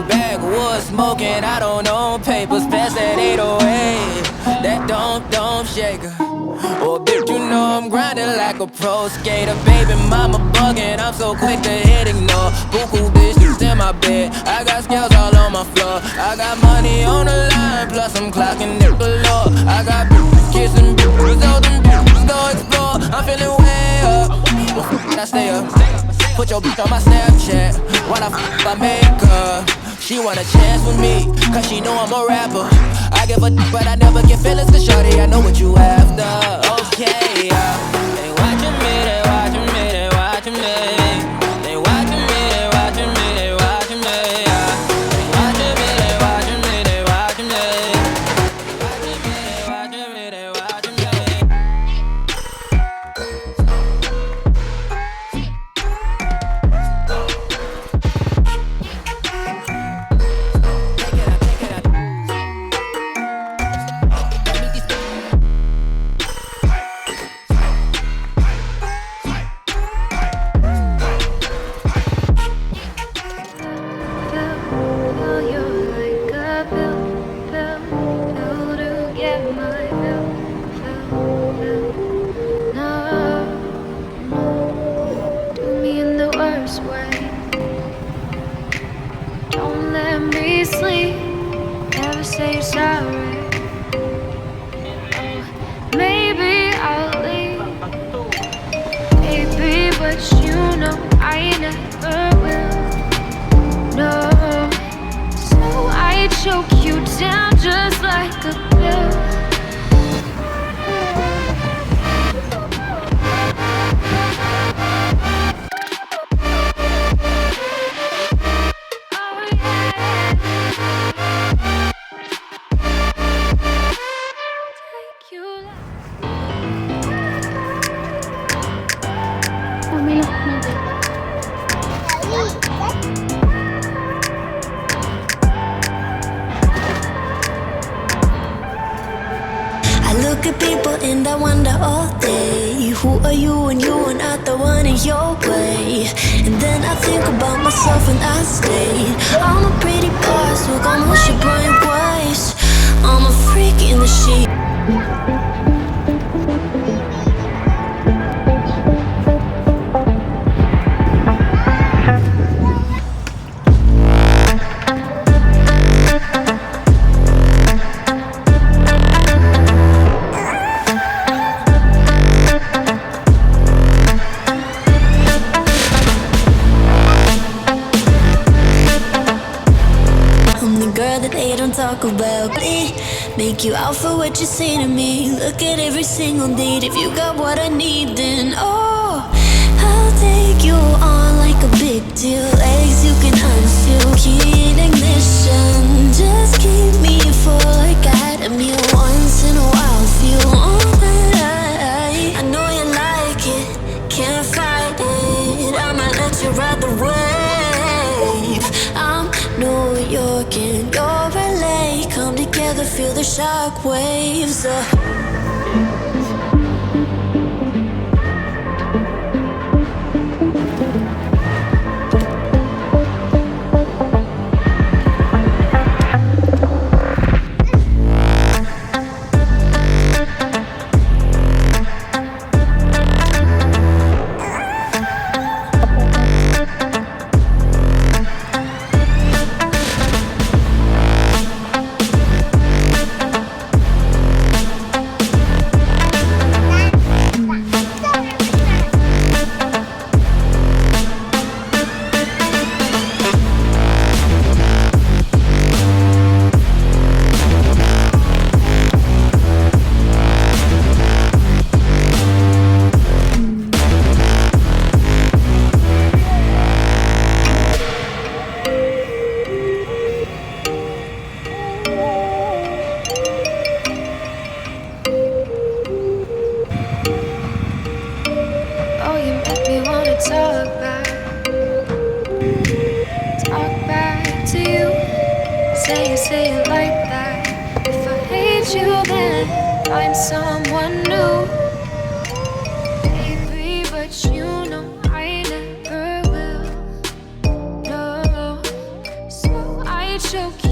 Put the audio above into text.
backwoods smoking, I don't own papers, pass that 808. That don't shake her. Oh, bitch, you know I'm grinding like a pro skater. Baby mama bugging, I'm so quick to hit ignore. Buku bitches in my bed, I got scales all on my floor. I got money on the line, plus I'm clocking it below. I got bitches kissing bitches, all them bitches go explore. I'm feeling way up, I stay up. Put your bitch on my Snapchat while I my makeup. She want a chance with me, cause she know I'm a rapper. I give a d***, but I never get feelings, cause shorty, I know what you after. Okay, they watching me, they watching me, they watching me. They watching me, they watching me, they watching me. They watching me, they watching me, they watching me. They watching me, they watching me, they watching me. And I wonder all day, who are you and you are not the one in your way. And then I think about myself and I stay. I'm a pretty boss, look, I'm who she brain waves. I'm a freak in the sheet. Talk about it, make you out for what you say to me. Look at every single date. If you got what I need, then oh, I'll take you on like a big deal. Legs you can unseal, key in ignition. Just keep me full like I had a meal once in a while. Feel alright. I know you like it, can't fight it. I'ma let you ride the wave. I'm New York and you're LA. Come together, feel the shock waves. say it like that. If I hate you, then find someone new. Baby, but you know I never will. No, so I choke